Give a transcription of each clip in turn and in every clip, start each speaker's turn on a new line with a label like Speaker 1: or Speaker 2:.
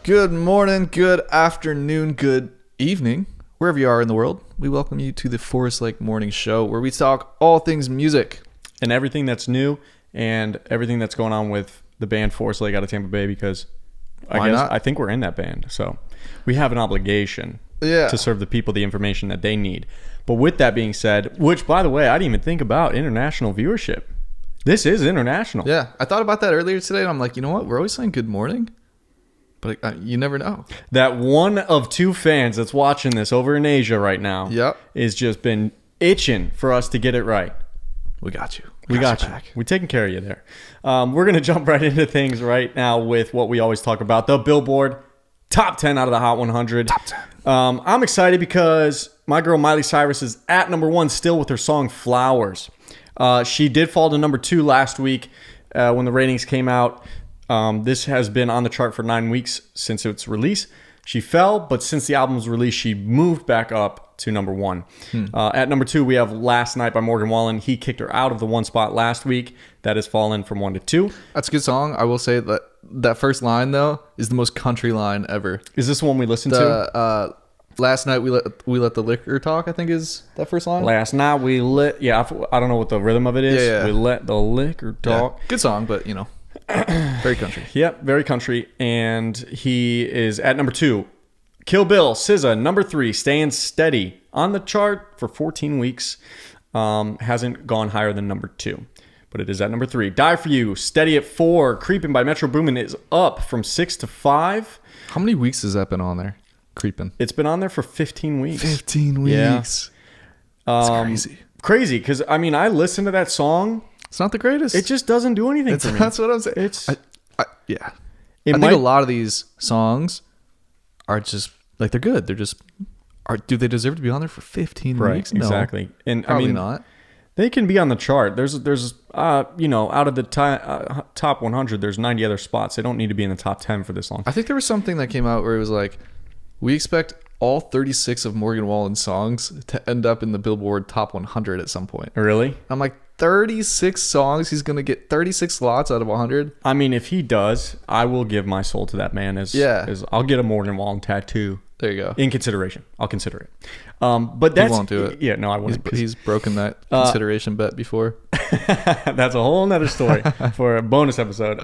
Speaker 1: Good morning, good afternoon, good evening, wherever you are in the world. We welcome you to the Forestlake Morning Show, where we talk all things music.
Speaker 2: And everything that's new and everything that's going on with the band Forestlake out of Tampa Bay, because I think we're in that band. So we have an obligation to serve the people the information that they need. But with that being said, which, by the way, I didn't even think about international viewership. This is international.
Speaker 1: Yeah, I thought about that earlier today, and I'm like, you know what? We're always saying good morning. But you never know.
Speaker 2: That one of two fans that's watching this over in Asia right now is just been itching for us to get it right.
Speaker 1: We got you.
Speaker 2: We got you. We're taking care of you there. We're going to jump right into things right now with what we always talk about, the Billboard Top 10 out of the Hot 100.
Speaker 1: Top 10.
Speaker 2: I'm excited because my girl Miley Cyrus is at number 1 still with her song Flowers. She did fall to number 2 last week when the ratings came out. This has been on the chart for 9 weeks since its release. She fell, but since the album's release, she moved back up to number 1. At number 2, we have Last Night by Morgan Wallen. He kicked her out of the 1 spot last week. That has fallen from 1 to 2.
Speaker 1: That's a good song. I will say that first line, though, is the most country line ever.
Speaker 2: Is this the one we listened to?
Speaker 1: Last night we let the liquor talk, I think is that first line.
Speaker 2: Last night we let... Yeah, I don't know what the rhythm of it is.
Speaker 1: Yeah.
Speaker 2: We let the liquor talk.
Speaker 1: Yeah. Good song, but, you know. Very country.
Speaker 2: Yep, very country. And he is at number 2. Kill Bill, SZA, number 3, staying steady on the chart for 14 weeks. Hasn't gone higher than number 2, but it is at number 3. Die For You, steady at 4. Creeping by Metro Boomin is up from 6 to 5.
Speaker 1: How many weeks has that been on there? Creeping.
Speaker 2: It's been on there for 15 weeks.
Speaker 1: 15 weeks. Yeah. It's crazy.
Speaker 2: Crazy, because, I mean, I listened to that song.
Speaker 1: It's not the greatest.
Speaker 2: It just doesn't do anything for me.
Speaker 1: That's what I'm saying. I think a lot of these songs are just, like, they're good. They're just, do they deserve to be on there for 15 weeks? No.
Speaker 2: Exactly. And
Speaker 1: probably
Speaker 2: I mean,
Speaker 1: not.
Speaker 2: They can be on the chart. There's out of the top 100, there's 90 other spots. They don't need to be in the top 10 for this long.
Speaker 1: I think there was something that came out where it was like, we expect all 36 of Morgan Wallen's songs to end up in the Billboard Top 100 at some point.
Speaker 2: Really?
Speaker 1: I'm like, 36 songs? He's going to get 36 slots out of 100?
Speaker 2: I mean, if he does, I will give my soul to that man. As I'll get a Morgan Wallen tattoo.
Speaker 1: There you go.
Speaker 2: In consideration. I'll consider it. But that's...
Speaker 1: He won't do it.
Speaker 2: Yeah, no, I won't.
Speaker 1: He's broken that consideration bet before.
Speaker 2: That's a whole nother story for a bonus episode.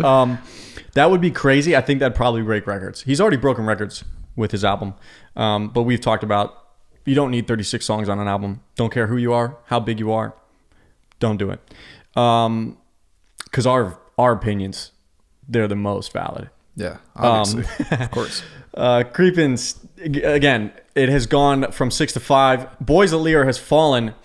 Speaker 2: That would be crazy. I think that'd probably break records. He's already broken records with his album. But we've talked about, you don't need 36 songs on an album. Don't care who you are, how big you are. Don't do it. Because our opinions, they're the most valid.
Speaker 1: Yeah, obviously. Of course.
Speaker 2: Creepin', again, it has gone from 6 to 5. Boys of Lear has fallen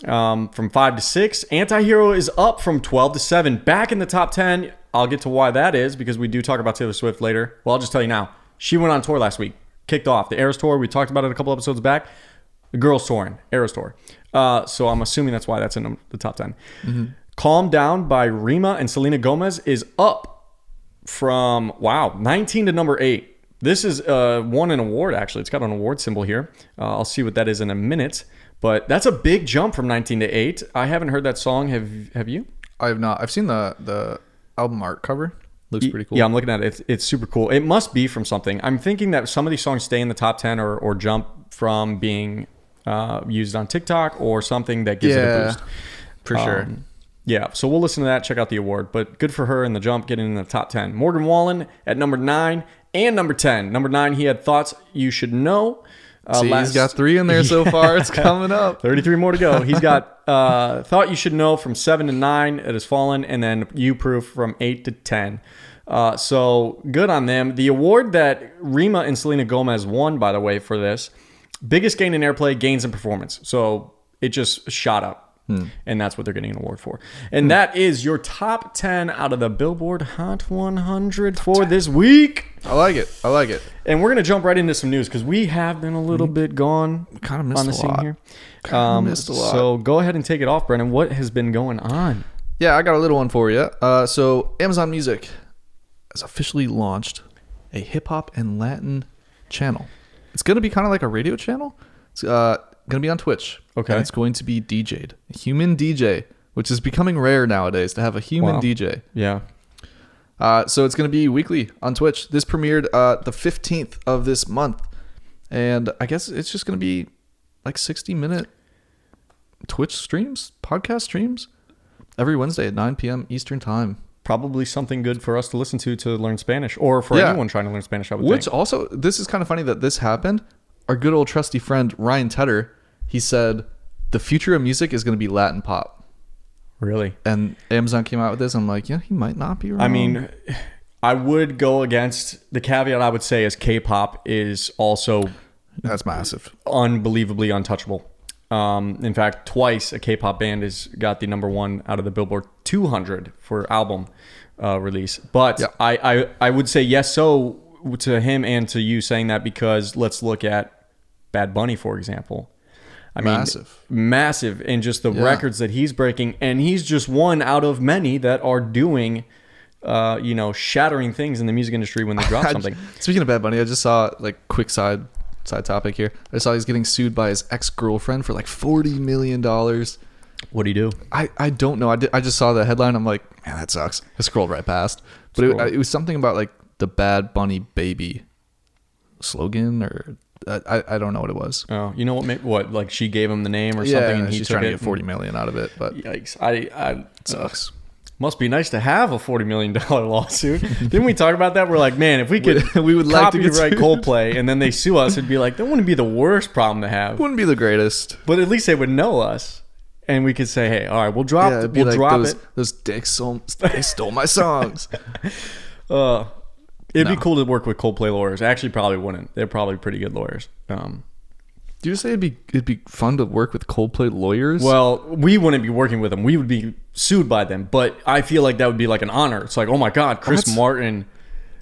Speaker 2: from 5 to 6. Antihero is up from 12 to 7. Back in the top 10. I'll get to why that is, because we do talk about Taylor Swift later. Well, I'll just tell you now. She went on tour last week. Kicked off. The Eras Tour, we talked about it a couple episodes back. The girls touring. Eras Tour. So I'm assuming that's why that's in the top 10. Mm-hmm. Calm Down by Rima and Selena Gomez is up from, 19 to number 8. This is won an award, actually. It's got an award symbol here. I'll see what that is in a minute. But that's a big jump from 19 to 8. I haven't heard that song. Have you?
Speaker 1: I have not. I've seen the album art cover. Looks pretty cool.
Speaker 2: Yeah, I'm looking at it. It's super cool. It must be from something. I'm thinking that some of these songs stay in the top 10 or jump from being used on TikTok or something that gives it a boost.
Speaker 1: For sure.
Speaker 2: Yeah, so we'll listen to that, check out the award. But good for her in the jump, getting in the top 10. Morgan Wallen at number 9 and number 10. Number 9, he had Thoughts You Should Know.
Speaker 1: He's got 3 in there so far. It's coming up.
Speaker 2: 33 more to go. He's got Thought You Should Know from 7 to 9. It has fallen. And then You Proof from 8 to 10. So good on them. The award that Rima and Selena Gomez won, by the way, for this, biggest gain in airplay, gains in performance. So it just shot up. And that's what they're getting an award for. And that is your top 10 out of the Billboard Hot 100 for this week.
Speaker 1: I like it.
Speaker 2: And we're going to jump right into some news because we have been a little bit gone
Speaker 1: kind of missed
Speaker 2: on the
Speaker 1: a
Speaker 2: scene
Speaker 1: lot.
Speaker 2: here.
Speaker 1: Missed a lot.
Speaker 2: So go ahead and take it off, Brennan. What has been going on?
Speaker 1: Yeah, I got a little one for you. So Amazon Music has officially launched a hip-hop and Latin channel. It's going to be kind of like a radio channel. It's going to be on Twitch.
Speaker 2: Okay.
Speaker 1: And it's going to be DJ'd. A human DJ, which is becoming rare nowadays to have a human DJ.
Speaker 2: Yeah.
Speaker 1: So it's going to be weekly on Twitch. This premiered the 15th of this month. And I guess it's just going to be like 60-minute Twitch streams, podcast streams, every Wednesday at 9 p.m. Eastern time.
Speaker 2: Probably something good for us to listen to learn Spanish, or for anyone trying to learn Spanish, I would
Speaker 1: Which
Speaker 2: think.
Speaker 1: also, this is kind of funny that this happened. Our good old trusty friend, Ryan Tedder, he said, the future of music is going to be Latin pop.
Speaker 2: Really?
Speaker 1: And Amazon came out with this. I'm like, yeah, he might not be wrong.
Speaker 2: I mean, I would go against the caveat I would say is K-pop is also
Speaker 1: that's massive.
Speaker 2: Unbelievably untouchable. In fact, twice a K-pop band has got the #1 out of the Billboard 200 for album release. But I would say yes so to him and to you saying that, because let's look at Bad Bunny, for example. I mean, massive in just the records that he's breaking. And he's just one out of many that are doing, shattering things in the music industry when they drop something.
Speaker 1: Speaking of Bad Bunny, I just saw, like, quick side topic here. I saw he's getting sued by his ex-girlfriend for like $40 million.
Speaker 2: What'd he do?
Speaker 1: I don't know. I just saw the headline. I'm like, man, that sucks. I scrolled right past. But it was something about like the Bad Bunny baby slogan, or I don't know what it was.
Speaker 2: Oh, you know what? Like she gave him the name or something, and
Speaker 1: he's trying to get $40 million out of it. But
Speaker 2: yikes!
Speaker 1: It sucks.
Speaker 2: Must be nice to have a $40 million lawsuit. Didn't we talk about that? We're like, man, if we could
Speaker 1: we would like to
Speaker 2: copyright Coldplay and then they sue us, it'd be like, that wouldn't be the worst problem to have.
Speaker 1: Wouldn't be the greatest.
Speaker 2: But at least they would know us. And we could say, hey, all right, we'll drop it. We'll
Speaker 1: like
Speaker 2: drop it.
Speaker 1: Those dicks they stole my songs.
Speaker 2: It'd be cool to work with Coldplay lawyers. Actually, probably wouldn't. They're probably pretty good lawyers.
Speaker 1: Do you say it'd be fun to work with Coldplay lawyers?
Speaker 2: Well, we wouldn't be working with them. We would be sued by them. But I feel like that would be like an honor. It's like, oh my God, Chris Martin,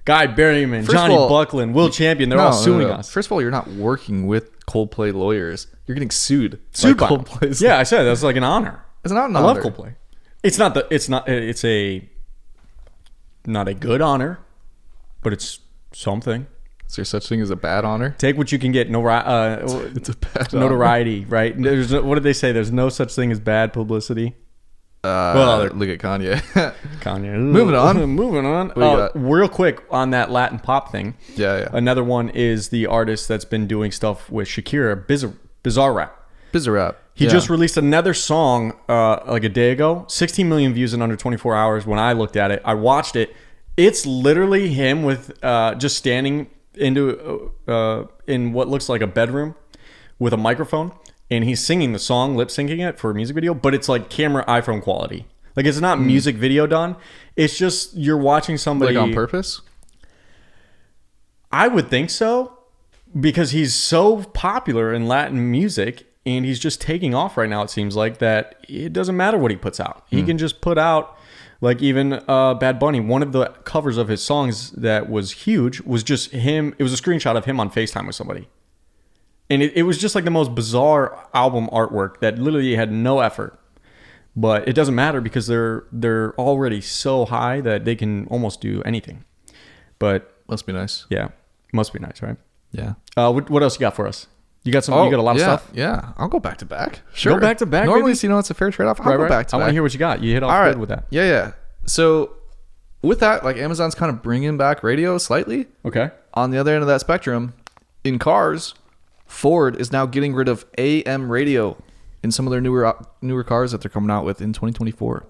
Speaker 2: Guy Berryman, Johnny Buckland, Will Champion, they're all suing us.
Speaker 1: First of all, you're not working with Coldplay lawyers. You're getting sued
Speaker 2: by
Speaker 1: Coldplay.
Speaker 2: Yeah, I said that's like an honor.
Speaker 1: It's not an honor.
Speaker 2: I love Coldplay. It's not a good honor, but it's something.
Speaker 1: Is there such thing as a bad honor?
Speaker 2: Take what you can get.
Speaker 1: It's a bad
Speaker 2: notoriety, right? What did they say? There's no such thing as bad publicity.
Speaker 1: Look at Kanye.
Speaker 2: Kanye.
Speaker 1: Moving on.
Speaker 2: Real quick on that Latin pop thing.
Speaker 1: Yeah.
Speaker 2: Another one is the artist that's been doing stuff with Shakira, Bizarrap. He just released another song like a day ago. 16 million views in under 24 hours. When I looked at it, I watched it. It's literally him with just standing in what looks like a bedroom with a microphone, and he's singing the song, lip syncing it for a music video, but it's like camera iPhone quality. Like it's not music video done. It's just you're watching somebody
Speaker 1: like on purpose.
Speaker 2: I would think so, because he's so popular in Latin music and he's just taking off right now. It seems like that it doesn't matter what he puts out. He can just put out. Like even Bad Bunny, one of the covers of his songs that was huge was just him. It was a screenshot of him on FaceTime with somebody. And it was just like the most bizarre album artwork that literally had no effort. But it doesn't matter because they're already so high that they can almost do anything. But
Speaker 1: must be nice.
Speaker 2: Yeah. Must be nice, right?
Speaker 1: Yeah.
Speaker 2: What else you got for us? You got some? You got a lot of stuff?
Speaker 1: Yeah. I'll go back to back. Sure.
Speaker 2: Go back to back.
Speaker 1: Normally, it's a fair trade-off. I'll go back to back.
Speaker 2: I want to hear what you got. You hit off good with that.
Speaker 1: Yeah. So with that, like Amazon's kind of bringing back radio slightly.
Speaker 2: Okay.
Speaker 1: On the other end of that spectrum, in cars, Ford is now getting rid of AM radio in some of their newer cars that they're coming out with in 2024.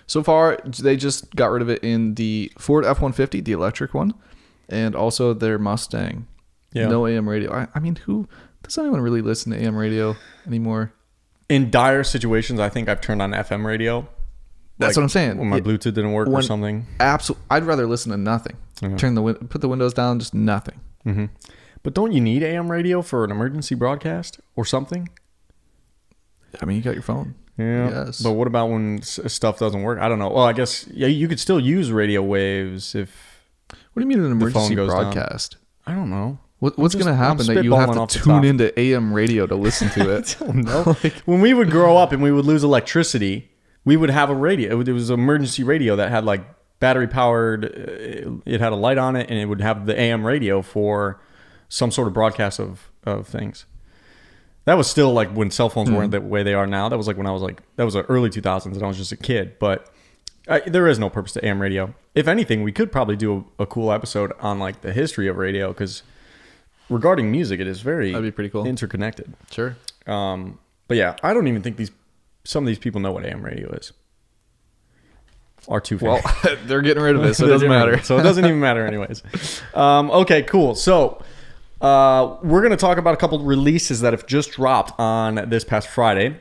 Speaker 1: So far, they just got rid of it in the Ford F-150, the electric one, and also their Mustang. Yeah. No AM radio. I mean, does anyone really listen to AM radio anymore?
Speaker 2: In dire situations, I think I've turned on FM radio.
Speaker 1: That's what I'm saying.
Speaker 2: When my Bluetooth didn't work or something.
Speaker 1: Absolutely. I'd rather listen to nothing. Mm-hmm. Put the windows down, just nothing.
Speaker 2: Mm-hmm. But don't you need AM radio for an emergency broadcast or something?
Speaker 1: I mean, you got your phone.
Speaker 2: Yeah. Yes. But what about when stuff doesn't work? I don't know. Well, I guess you could still use radio waves if.
Speaker 1: What do you mean an emergency broadcast?
Speaker 2: Down. I don't know.
Speaker 1: What's going to happen that you have to tune into AM radio to listen to it?
Speaker 2: I don't know. When we would grow up and we would lose electricity, we would have a radio. It was an emergency radio that had like battery powered. It had a light on it, and it would have the AM radio for some sort of broadcast of things. That was still like when cell phones weren't the way they are now. That was like when I was like, that was the early 2000s and I was just a kid. But there is no purpose to AM radio. If anything, we could probably do a cool episode on like the history of radio, because regarding music, it is very
Speaker 1: That'd be pretty cool.
Speaker 2: interconnected.
Speaker 1: Sure.
Speaker 2: But yeah, I don't even think some of these people know what AM radio is. Our two
Speaker 1: Well,
Speaker 2: fans.
Speaker 1: they're getting rid of it, so it doesn't matter.
Speaker 2: So it doesn't even matter anyways. Okay, cool. So we're going to talk about a couple of releases that have just dropped on this past Friday.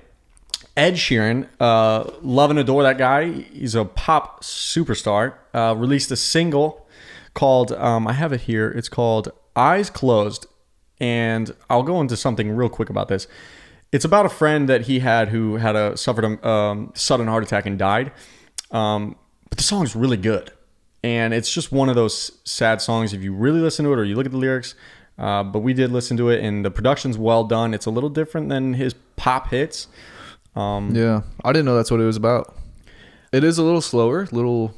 Speaker 2: Ed Sheeran, love and adore that guy. He's a pop superstar. Released a single called, I have it here. It's called Eyes Closed. And I'll go into something real quick about this. It's about a friend that he had who had suffered a sudden heart attack and died. But the song's really good. And it's just one of those sad songs if you really listen to it or you look at the lyrics. But we did listen to it, and the production's well done. It's a little different than his pop hits.
Speaker 1: Yeah, I didn't know that's what it was about. It is a little slower, a little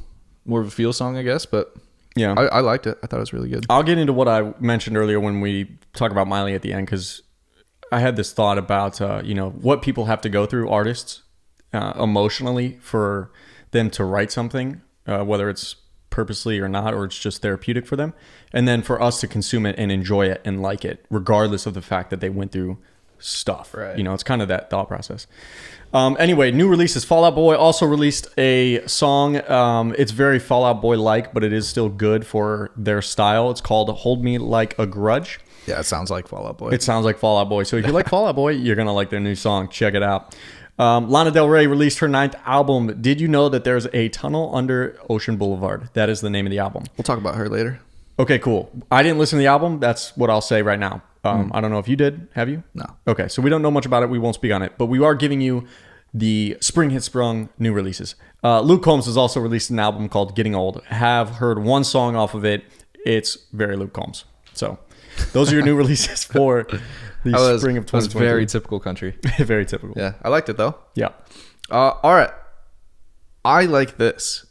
Speaker 1: more of a feel song, I guess, but
Speaker 2: yeah,
Speaker 1: I liked it. I thought it was really good.
Speaker 2: I'll get into what I mentioned earlier when we talk about Miley at the end, because I had this thought about what people have to go through, artists, emotionally, for them to write something, whether it's purposely or not, or it's just therapeutic for them, and then for us to consume it and enjoy it and like it, regardless of the fact that they went through stuff.
Speaker 1: Right.
Speaker 2: It's kind of that thought process. Anyway, new releases. Fall Out Boy also released a song. It's very Fall Out Boy like, but it is still good for their style. It's called Hold Me Like a Grudge.
Speaker 1: Yeah, it sounds like Fall Out Boy.
Speaker 2: It sounds like Fall Out Boy. So if you like Fall Out Boy, you're gonna like their new song. Check it out. Lana Del Rey released her 9th album. Did you know that there's a tunnel under Ocean Boulevard? That is the name of the album.
Speaker 1: We'll talk about her later.
Speaker 2: Okay, cool. I didn't listen to the album. That's what I'll say right now. I don't know if you did. Have you?
Speaker 1: No.
Speaker 2: Okay, so we don't know much about it. We won't speak on it. But we are giving you the Spring Hit Sprung new releases. Luke Combs has also released an album called Getting Old. Have heard one song off of it. It's very Luke Combs. So those are your new releases for the spring of 2022.
Speaker 1: That's very typical country.
Speaker 2: Very typical.
Speaker 1: Yeah, I liked it though.
Speaker 2: Yeah.
Speaker 1: All right. I like this.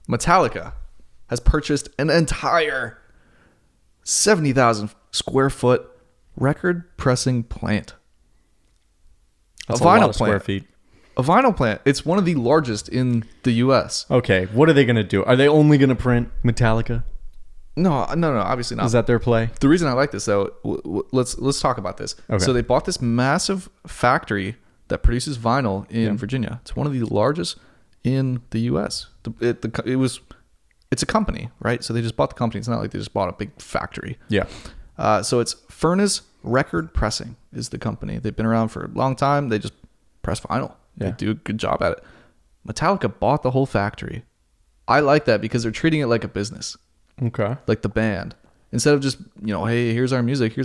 Speaker 1: Metallica has purchased an entire 70,000 square foot record pressing plant.
Speaker 2: That's
Speaker 1: a vinyl
Speaker 2: lot of square
Speaker 1: plant.
Speaker 2: feet.
Speaker 1: A vinyl plant. It's one of the largest in the U.S.
Speaker 2: Okay, what are they going to do? Are they only going to print Metallica?
Speaker 1: No, obviously not.
Speaker 2: Is that their play?
Speaker 1: The reason I like this, though, let's talk about this.
Speaker 2: Okay.
Speaker 1: So they bought this massive factory that produces vinyl in Virginia. It's one of the largest in the U.S. It's a company, right? So they just bought the company. It's not like they just bought a big factory.
Speaker 2: Yeah.
Speaker 1: So it's Furnace Record Pressing is the company. They've been around for a long time. They just press vinyl.
Speaker 2: Yeah.
Speaker 1: They do a good job at it. Metallica bought the whole factory. I like that because they're treating it like a business.
Speaker 2: Okay.
Speaker 1: Like the band. Instead of just, hey, here's our music.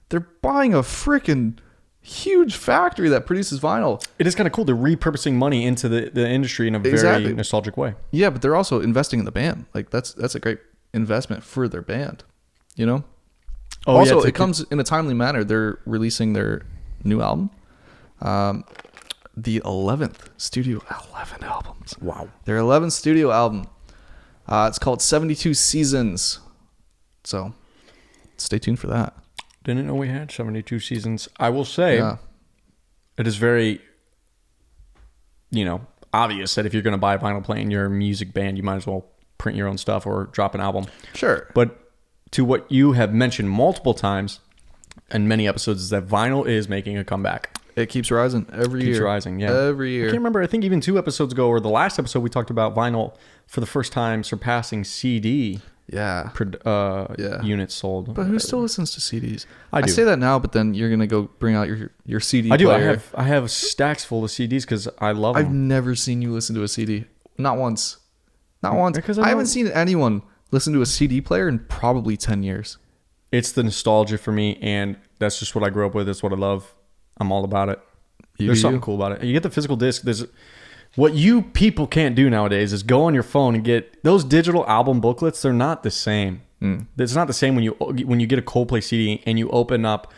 Speaker 1: They're buying a freaking huge factory that produces vinyl.
Speaker 2: It is kind of cool. They're repurposing money into the industry in a very nostalgic way.
Speaker 1: Yeah, but they're also investing in the band. Like that's a great investment for their band. Oh, also, it comes in a timely manner. They're releasing their new album. The 11th studio 11 albums.
Speaker 2: Wow.
Speaker 1: Their 11th studio album. It's called 72 Seasons. So stay tuned for that.
Speaker 2: Didn't know we had 72 seasons. I will say it is very, obvious that if you're going to buy a vinyl playing your music band, you might as well print your own stuff or drop an album.
Speaker 1: Sure.
Speaker 2: But to what you have mentioned multiple times in many episodes is that vinyl is making a comeback.
Speaker 1: It keeps rising every year.
Speaker 2: Keeps rising, yeah.
Speaker 1: Every year.
Speaker 2: I can't remember. I think even 2 episodes ago, or the last episode, we talked about vinyl for the first time surpassing CD units sold.
Speaker 1: But who still listens to CDs?
Speaker 2: I do.
Speaker 1: I say that now, but then you're gonna go bring out your CD
Speaker 2: I do.
Speaker 1: player.
Speaker 2: I have stacks full of CDs because I love them.
Speaker 1: I've never seen you listen to a CD. Not once. Not once.
Speaker 2: Because
Speaker 1: I haven't seen anyone listen to a CD player in probably 10 years.
Speaker 2: It's the nostalgia for me, and that's just what I grew up with. It's what I love. I'm all about it.
Speaker 1: You
Speaker 2: There's
Speaker 1: do
Speaker 2: something
Speaker 1: you.
Speaker 2: cool about it. You get the physical disc. There's what you people can't do nowadays is go on your phone and get those digital album booklets. They're not the same. It's not the same when you get a Coldplay CD and you open up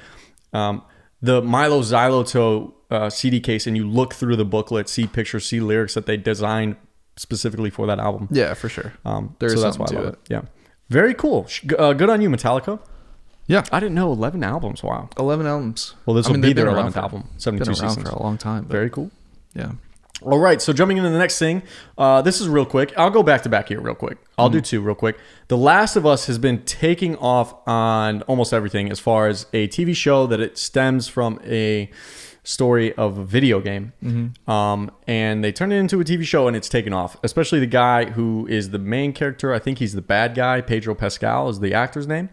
Speaker 2: the Milo Xyloto CD case and you look through the booklet, see pictures, see lyrics that they designed specifically for that album.
Speaker 1: Yeah, for sure.
Speaker 2: So
Speaker 1: There's
Speaker 2: that's why
Speaker 1: something
Speaker 2: I
Speaker 1: to
Speaker 2: love it. Yeah, very cool. Good on you, Metallica.
Speaker 1: Yeah,
Speaker 2: I didn't know 11 albums. Wow.
Speaker 1: 11 albums.
Speaker 2: Well, this will be
Speaker 1: they've
Speaker 2: their
Speaker 1: been
Speaker 2: 11th
Speaker 1: around
Speaker 2: album. 72
Speaker 1: been around
Speaker 2: seasons
Speaker 1: for a long time. But
Speaker 2: very cool.
Speaker 1: Yeah.
Speaker 2: All right, so jumping into the next thing, this is real quick. I'll go back to back here real quick. I'll do two real quick. The Last of Us has been taking off on almost everything as far as a TV show that it stems from a story of a video game. And they turned it into a TV show and it's taken off, especially the guy who is the main character. I think he's the bad guy. Pedro Pascal is the actor's name.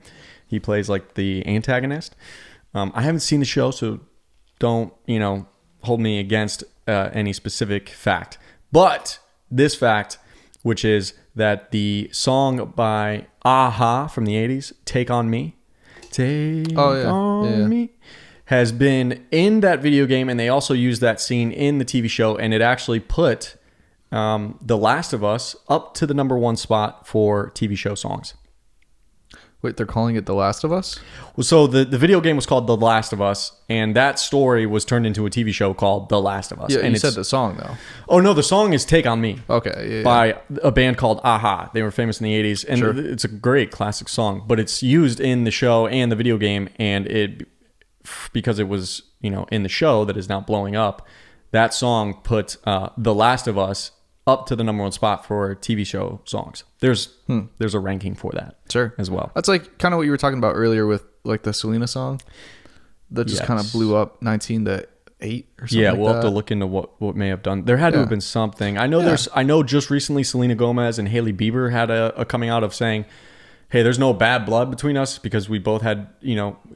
Speaker 2: He plays like the antagonist. I haven't seen the show, so don't, hold me against any specific fact. But this fact, which is that the song by Aha from the 80s, Take On Me, Me, has been in that video game, and they also used that scene in the TV show, and it actually put The Last of Us up to the number one spot for TV show songs.
Speaker 1: Wait, they're calling it The Last of Us?
Speaker 2: Well, so the video game was called The Last of Us, and that story was turned into a TV show called The Last of Us.
Speaker 1: Yeah,
Speaker 2: and
Speaker 1: you said the song, though.
Speaker 2: Oh, no, the song is Take On Me.
Speaker 1: Okay,
Speaker 2: by a band called Aha. They were famous in the 80s, and it's a great classic song, but it's used in the show and the video game, and it, because it was, in the show that is now blowing up, that song put The Last of Us up to the number one spot for TV show songs. There's a ranking for that as well.
Speaker 1: That's like kind of what you were talking about earlier with like the Selena song that just kind of blew up 19 to 8 or something.
Speaker 2: Yeah, we'll have to look into what may have done. There had to have been something. I know just recently Selena Gomez and Hailey Bieber had a coming out of saying, hey, there's no bad blood between us because we both had,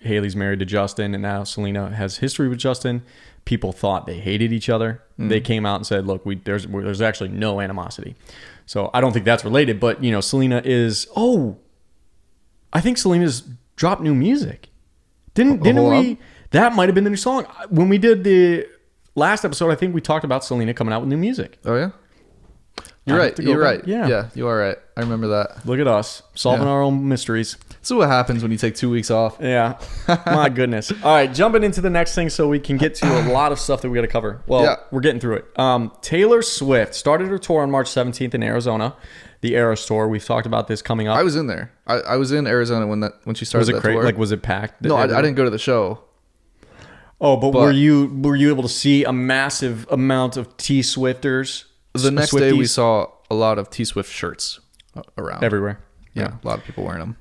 Speaker 2: Hailey's married to Justin and now Selena has history with Justin. People thought they hated each other. They came out and said, look, there's actually no animosity. So I don't think that's related, but Selena is, I think Selena's dropped new music. Didn't we? That might have been the new song. When we did the last episode, I think we talked about Selena coming out with new music.
Speaker 1: Oh yeah? You're right. Yeah, you are right. I remember that.
Speaker 2: Look at us solving our own mysteries.
Speaker 1: This is what happens when you take 2 weeks off.
Speaker 2: Yeah. My goodness. All right, jumping into the next thing so we can get to a lot of stuff that we got to cover. Well, we're getting through it. Taylor Swift started her tour on March 17th in Arizona, the Eras Tour. We've talked about this coming up.
Speaker 1: I was in there. I was in Arizona when she started that tour.
Speaker 2: Was it packed?
Speaker 1: No, I didn't go to the show.
Speaker 2: Oh, but were you able to see a massive amount of T Swifters?
Speaker 1: The next day we saw a lot of T Swift shirts around
Speaker 2: everywhere.
Speaker 1: Yeah, a lot of people wearing them.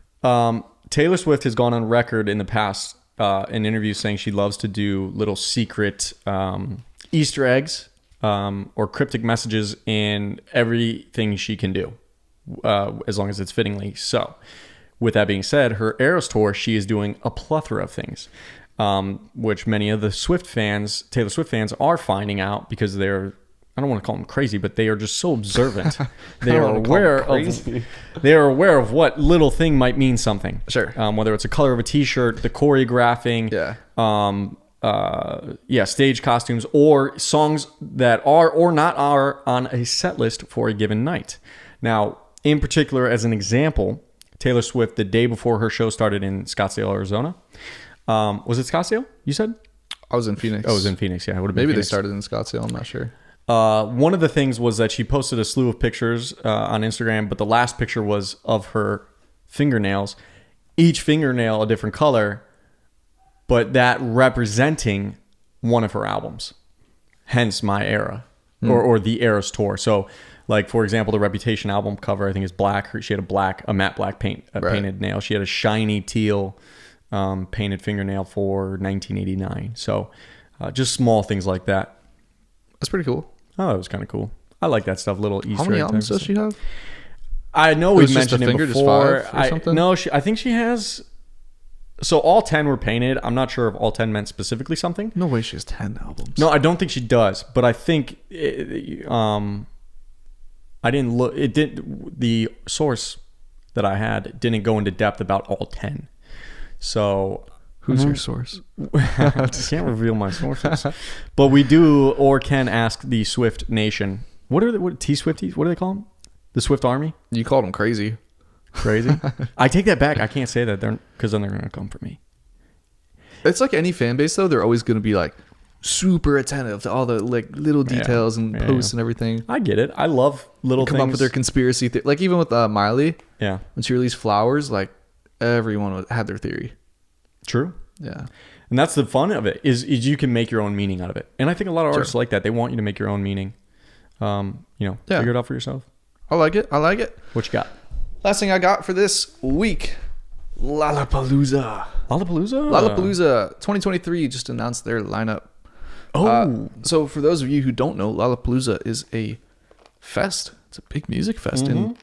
Speaker 2: Taylor Swift has gone on record in the past in interviews saying she loves to do little secret Easter eggs or cryptic messages in everything she can do, as long as it's fittingly so. With that being said, her Eras Tour, she is doing a plethora of things, which many of the Taylor Swift fans are finding out because they're, I don't want to call them crazy, but they are just so observant. They are aware of what little thing might mean something.
Speaker 1: Sure.
Speaker 2: Whether it's a color of a T-shirt, the choreographing, stage costumes, or songs that are or not are on a set list for a given night. Now, in particular, as an example, Taylor Swift, the day before her show started in Scottsdale, Arizona. Was it Scottsdale? You said?
Speaker 1: I was in Phoenix.
Speaker 2: Oh, it was in Phoenix. Yeah, it would have been.
Speaker 1: Maybe
Speaker 2: Phoenix.
Speaker 1: They started in Scottsdale. I'm not sure.
Speaker 2: One of the things was that she posted a slew of pictures on Instagram, but the last picture was of her fingernails, each fingernail a different color, but that representing one of her albums, hence My Era or the Eras Tour. So, like, for example, the Reputation album cover, I think is black. She had a matte black painted nail. She had a shiny teal painted fingernail for 1989. So just small things like that.
Speaker 1: That's pretty cool.
Speaker 2: Oh, that was kind of cool. I like that stuff. Little Easter egg.
Speaker 1: How many albums does she have?
Speaker 2: I know we've mentioned it before.
Speaker 1: Just 5 or something?
Speaker 2: I think she has. So all 10 were painted. I'm not sure if all 10 meant specifically something.
Speaker 1: No way she has 10 albums.
Speaker 2: No, I don't think she does. But I think I didn't look. It did. The source that I had didn't go into depth about all 10. So.
Speaker 1: Who's your source?
Speaker 2: I can't reveal my sources. But we do or can ask the Swift Nation. What T-Swifties? What do they call them? The Swift Army?
Speaker 1: You called them crazy.
Speaker 2: Crazy? I take that back. I can't say that because then they're going to come for me.
Speaker 1: It's like any fan base, though. They're always going to be like super attentive to all the like little details and posts and everything.
Speaker 2: I get it. I love little things.
Speaker 1: Come up with their conspiracy theory. Like even with Miley.
Speaker 2: Yeah.
Speaker 1: When she released Flowers, like everyone had their theory.
Speaker 2: True.
Speaker 1: Yeah.
Speaker 2: And that's the fun of it is you can make your own meaning out of it. And I think a lot of artists like that. They want you to make your own meaning. Figure it out for yourself.
Speaker 1: I like it.
Speaker 2: What you got?
Speaker 1: Last thing I got for this week, Lollapalooza.
Speaker 2: Lollapalooza
Speaker 1: 2023 just announced their lineup.
Speaker 2: Oh.
Speaker 1: So for those of you who don't know, Lollapalooza is a fest. It's a big music fest in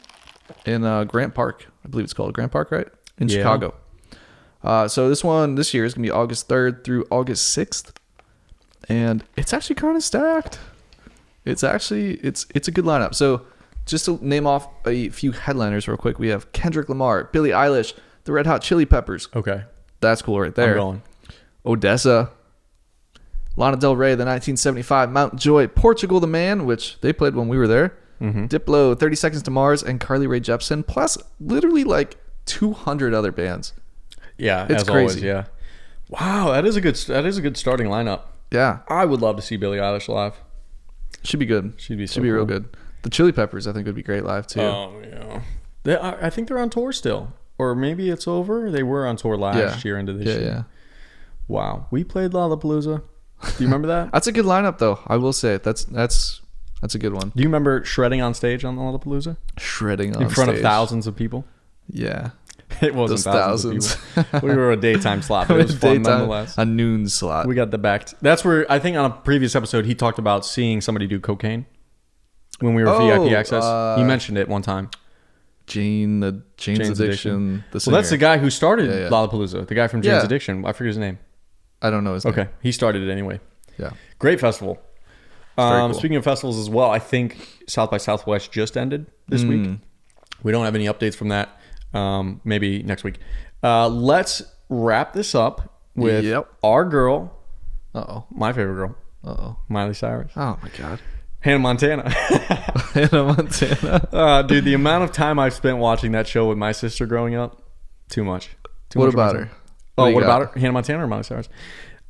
Speaker 1: Grant Park. I believe it's called Grant Park, right? In Chicago. So this year is going to be August 3rd through August 6th. And it's actually kind of stacked. It's a good lineup. So just to name off a few headliners real quick, we have Kendrick Lamar, Billie Eilish, the Red Hot Chili Peppers.
Speaker 2: Okay.
Speaker 1: That's cool right there.
Speaker 2: I'm going.
Speaker 1: Odessa, Lana Del Rey, the 1975 Mount Joy, Portugal the Man, which they played when we were there.
Speaker 2: Mm-hmm.
Speaker 1: Diplo, 30 Seconds to Mars, and Carly Rae Jepsen, plus literally like 200 other bands.
Speaker 2: Yeah,
Speaker 1: it's
Speaker 2: as
Speaker 1: crazy.
Speaker 2: Always, yeah. Wow, that is a good starting lineup.
Speaker 1: Yeah,
Speaker 2: I would love to see Billie Eilish live.
Speaker 1: Should be good.
Speaker 2: Should be
Speaker 1: real
Speaker 2: cool.
Speaker 1: good. The Chili Peppers, I think, would be great live too.
Speaker 2: Oh yeah, I think they're on tour still, or maybe it's over. They were on tour last year into this year.
Speaker 1: Yeah.
Speaker 2: Wow, we played Lollapalooza. Do you remember that?
Speaker 1: That's a good lineup, though. I will say that's a good one.
Speaker 2: Do you remember shredding on stage on Lollapalooza?
Speaker 1: Shredding on
Speaker 2: in front
Speaker 1: stage.
Speaker 2: of thousands of people.
Speaker 1: Yeah.
Speaker 2: It wasn't
Speaker 1: Those
Speaker 2: thousands of people. We were a daytime slot, but it was fun nonetheless.
Speaker 1: A noon slot.
Speaker 2: We got the back. That's where I think on a previous episode he talked about seeing somebody do cocaine when we were VIP access. You mentioned it one time.
Speaker 1: Jane's Addiction. The singer.
Speaker 2: Well, that's the guy who started Lollapalooza. The guy from Jane's Addiction. I forget his name.
Speaker 1: I don't know his name.
Speaker 2: Okay, he started it anyway.
Speaker 1: Yeah.
Speaker 2: Great festival.
Speaker 1: Cool.
Speaker 2: Speaking of festivals as well, I think South by Southwest just ended this week. We don't have any updates from that. Maybe next week. Let's wrap this up with our girl. My favorite girl. Miley Cyrus.
Speaker 1: Oh my God.
Speaker 2: Hannah Montana. Dude, the amount of time I've spent watching that show with my sister growing up, too much.
Speaker 1: What about her?
Speaker 2: What about her? Hannah Montana or Miley Cyrus?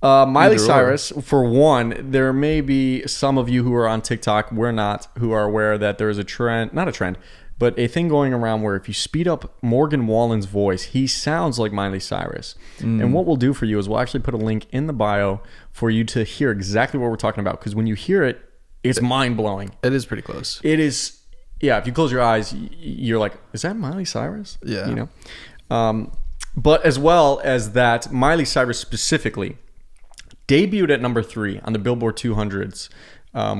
Speaker 2: Miley Cyrus, for one, there may be some of you who are on TikTok, we're not, who are aware that there is a trend, not a trend, but a thing going around where if you speed up Morgan Wallen's voice, he sounds like Miley Cyrus. And what we'll do for you is we'll actually put a link in the bio for you to hear exactly what we're talking about. Because when you hear it, it's mind-blowing.
Speaker 1: It is pretty close.
Speaker 2: It is, yeah, if you close your eyes, you're like, is that Miley Cyrus?
Speaker 1: Yeah.
Speaker 2: You know? But as well as that, Miley Cyrus specifically debuted at number 3 on the Billboard 200s,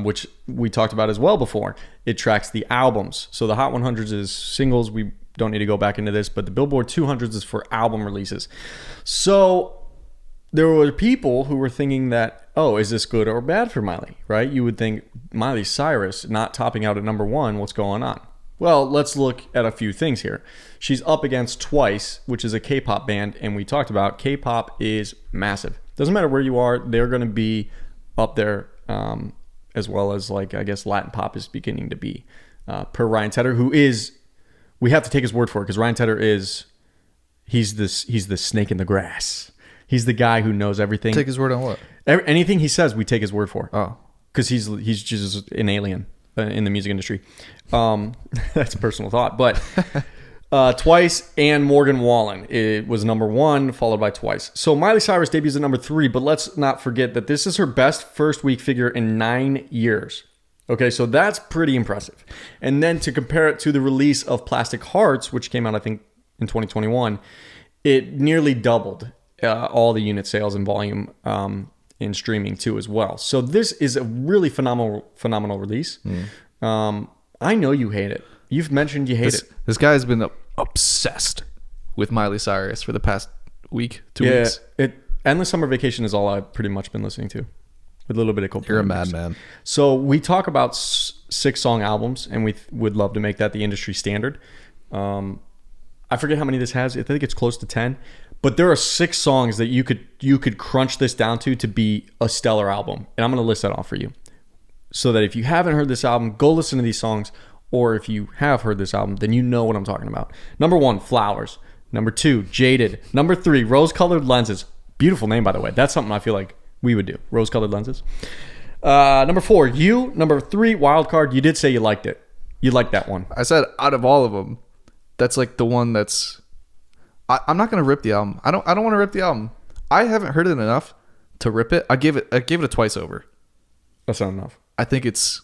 Speaker 2: which we talked about as well before. It tracks the albums. So the Hot 100s is singles. We don't need to go back into this, but the Billboard 200s is for album releases. So there were people who were thinking that, oh, is this good or bad for Miley, right? You would think Miley Cyrus not topping out at number 1, what's going on? Well, let's look at a few things here. She's up against Twice, which is a K-pop band, and we talked about K-pop is massive. Doesn't matter where you are, they're going to be up there, as well as, like, I guess Latin pop is beginning to be, per Ryan Tedder, who is, we have to take his word for it, because Ryan Tedder is, he's the snake in the grass. He's the guy who knows everything.
Speaker 1: Take his word on what?
Speaker 2: Anything he says, we take his word for.
Speaker 1: Oh.
Speaker 2: Because he's just an alien in the music industry. That's a personal thought. But Twice and Morgan Wallen, it was number 1, followed by Twice. So Miley Cyrus debuts at number 3, but let's not forget that this is her best first week figure in 9 years. Okay, so that's pretty impressive. And then to compare it to the release of Plastic Hearts, which came out, I think, in 2021, it nearly doubled all the unit sales and volume in streaming too as well. So this is a really phenomenal release. I know you hate it. You've mentioned you hate it.
Speaker 1: This guy's been obsessed with Miley Cyrus for the past week, 2 weeks.
Speaker 2: Endless Summer Vacation is all I've pretty much been listening to. With a little bit of Coldplay.
Speaker 1: You're a madman.
Speaker 2: So we talk about 6-song albums, and we would love to make that the industry standard. I forget how many this has. I think it's close to 10. But there are 6 songs that you could crunch this down to be a stellar album. And I'm going to list that off for you. So that if you haven't heard this album, go listen to these songs. Or if you have heard this album, then you know what I'm talking about. Number 1, Flowers. Number 2, Jaded. Number 3, Rose-Colored Lenses. Beautiful name, by the way. That's something I feel like we would do. Rose-Colored Lenses. Number 4, You. Number 3, Wildcard. You did say you liked it. You liked that one.
Speaker 1: I said out of all of them, that's like the one that's... I'm not going to rip the album. I don't want to rip the album. I haven't heard it enough to rip it. I gave it a Twice over.
Speaker 2: That's not enough.
Speaker 1: I think it's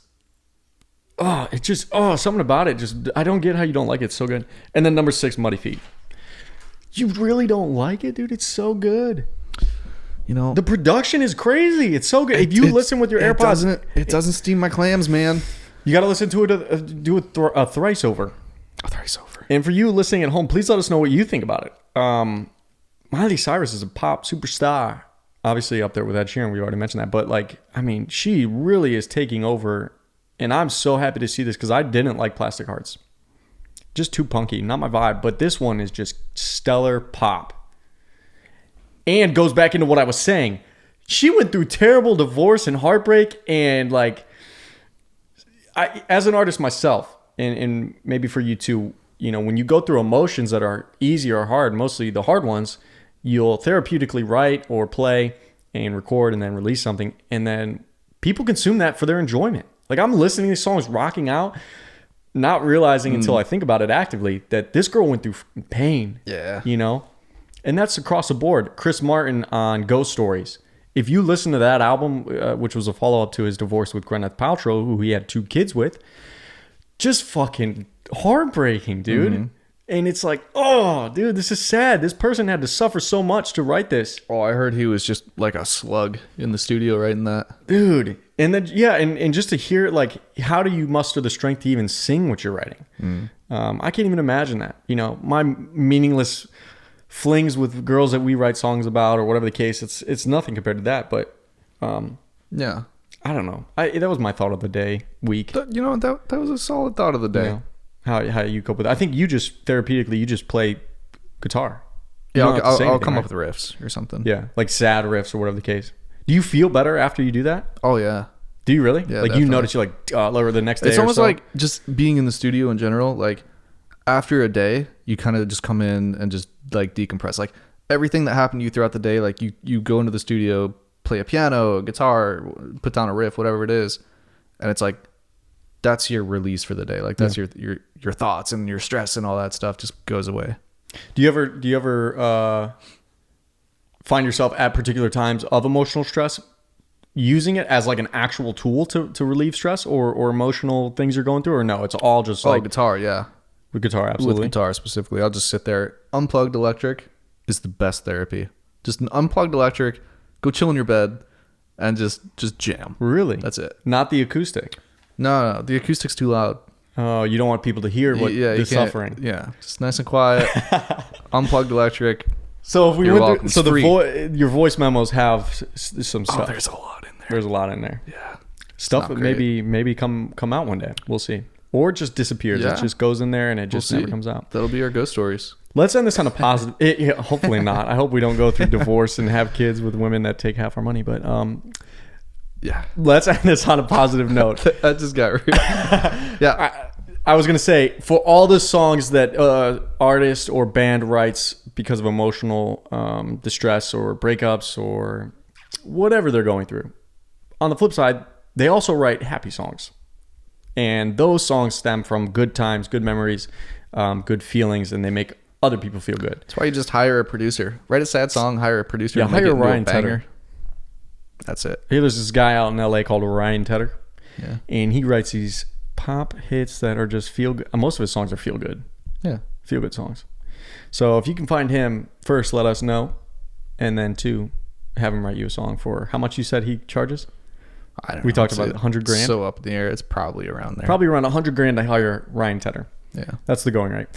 Speaker 2: it just, something about it. Just, I don't get how you don't like it. It's so good. And then number 6, Muddy Feet. You really don't like it, dude? It's so good.
Speaker 1: You know,
Speaker 2: the production is crazy. It's so good. If you listen with your AirPods,
Speaker 1: it doesn't steam my clams, man.
Speaker 2: You got to listen to it. Do a thrice over.
Speaker 1: A thrice over.
Speaker 2: And for you listening at home, please let us know what you think about it. Miley Cyrus is a pop superstar. Obviously up there with Ed Sheeran. We already mentioned that. But like, I mean, she really is taking over. And I'm so happy to see this because I didn't like Plastic Hearts. Just too punky. Not my vibe. But this one is just stellar pop. And goes back into what I was saying. She went through terrible divorce and heartbreak. And like, as an artist myself, and maybe for you too, you know, when you go through emotions that are easy or hard, mostly the hard ones, you'll therapeutically write or play and record and then release something. And then people consume that for their enjoyment. Like I'm listening to these songs rocking out, not realizing until I think about it actively that this girl went through pain. Yeah. You know? And that's across the board. Chris Martin on Ghost Stories. If you listen to that album, which was a follow-up to his divorce with Gwyneth Paltrow, who he had 2 kids with, just fucking heartbreaking, dude. Mm-hmm. And it's like, oh, dude, this is sad. This person had to suffer so much to write this.
Speaker 1: Oh, I heard he was just like a slug in the studio writing that.
Speaker 2: Dude. And then, yeah, and just to hear it, like, how do you muster the strength to even sing what you're writing? I can't even imagine that. You know, my meaningless flings with girls that we write songs about or whatever the case, it's nothing compared to that. But,
Speaker 1: yeah.
Speaker 2: I don't know. That was my thought of the day, week.
Speaker 1: You know, that was a solid thought of the day.
Speaker 2: You know, how you cope with it. I think you just, therapeutically, you just play guitar.
Speaker 1: Yeah, I'll come up with riffs or something.
Speaker 2: Yeah, like sad riffs or whatever the case. Do you feel better after you do that?
Speaker 1: Oh, yeah.
Speaker 2: Do you really?
Speaker 1: Yeah,
Speaker 2: like
Speaker 1: definitely.
Speaker 2: You notice you're like, or the next day
Speaker 1: it's
Speaker 2: or
Speaker 1: almost
Speaker 2: so?
Speaker 1: like just being in the studio in general. Like after a day, you kind of just come in and just like decompress. Like everything that happened to you throughout the day, like you go into the studio, play a piano, a guitar, put down a riff, whatever it is. And it's like, that's your release for the day. Like that's your thoughts and your stress and all that stuff just goes away.
Speaker 2: Do you ever find yourself at particular times of emotional stress using it as like an actual tool to relieve stress or emotional things you're going through, or no, it's all just like
Speaker 1: guitar? Yeah.
Speaker 2: With guitar, absolutely.
Speaker 1: With guitar specifically, I'll just sit there. Unplugged electric is the best therapy. Just an unplugged electric, go chill in your bed and just jam.
Speaker 2: Really?
Speaker 1: That's it.
Speaker 2: Not the acoustic.
Speaker 1: No, the acoustic's too loud.
Speaker 2: Oh, you don't want people to hear what the suffering.
Speaker 1: Yeah, just nice and quiet. Unplugged electric.
Speaker 2: So if we went through, your voice memos have some stuff.
Speaker 1: Oh, there's a lot in there.
Speaker 2: There's a lot in there.
Speaker 1: Yeah,
Speaker 2: stuff that maybe come out one day. We'll see. Or it just disappears. Yeah. It just goes in there and it just never comes out.
Speaker 1: That'll be our ghost stories.
Speaker 2: Let's end this on a positive. Hopefully not. I hope we don't go through divorce and have kids with women that take half our money. But
Speaker 1: yeah,
Speaker 2: let's end this on a positive note.
Speaker 1: That just got real. Yeah.
Speaker 2: I was going to say, for all the songs that artist or band writes because of emotional distress or breakups or whatever they're going through, on the flip side, they also write happy songs. And those songs stem from good times, good memories, good feelings, and they make other people feel good.
Speaker 1: That's why you just hire a producer. Write a sad song, hire a producer.
Speaker 2: Yeah, hire Ryan Tedder.
Speaker 1: That's it.
Speaker 2: Hey, there's this guy out in LA called Ryan Tedder.
Speaker 1: Yeah.
Speaker 2: And he writes these pop hits that are just feel good. Most of his songs are feel good.
Speaker 1: Yeah.
Speaker 2: Feel good songs. So if you can find him, first, let us know. And then 2, have him write you a song for how much you said he charges?
Speaker 1: I don't know.
Speaker 2: We talked about $100,000.
Speaker 1: So up in the air. It's probably around there.
Speaker 2: Probably around $100,000 to hire Ryan Tedder.
Speaker 1: Yeah.
Speaker 2: That's the going rate.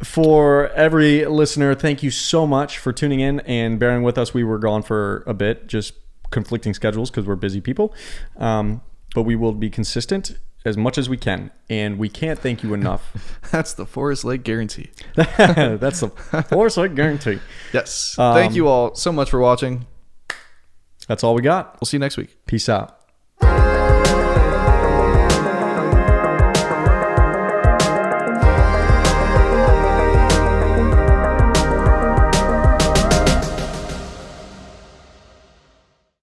Speaker 2: For every listener, thank you so much for tuning in and bearing with us. We were gone for a bit, just conflicting schedules because we're busy people. But we will be consistent as much as we can. And we can't thank you enough.
Speaker 1: That's the Forestlake guarantee.
Speaker 2: That's the Forestlake guarantee.
Speaker 1: Yes. Thank you all so much for watching.
Speaker 2: That's all we got.
Speaker 1: We'll see you next week.
Speaker 2: Peace out.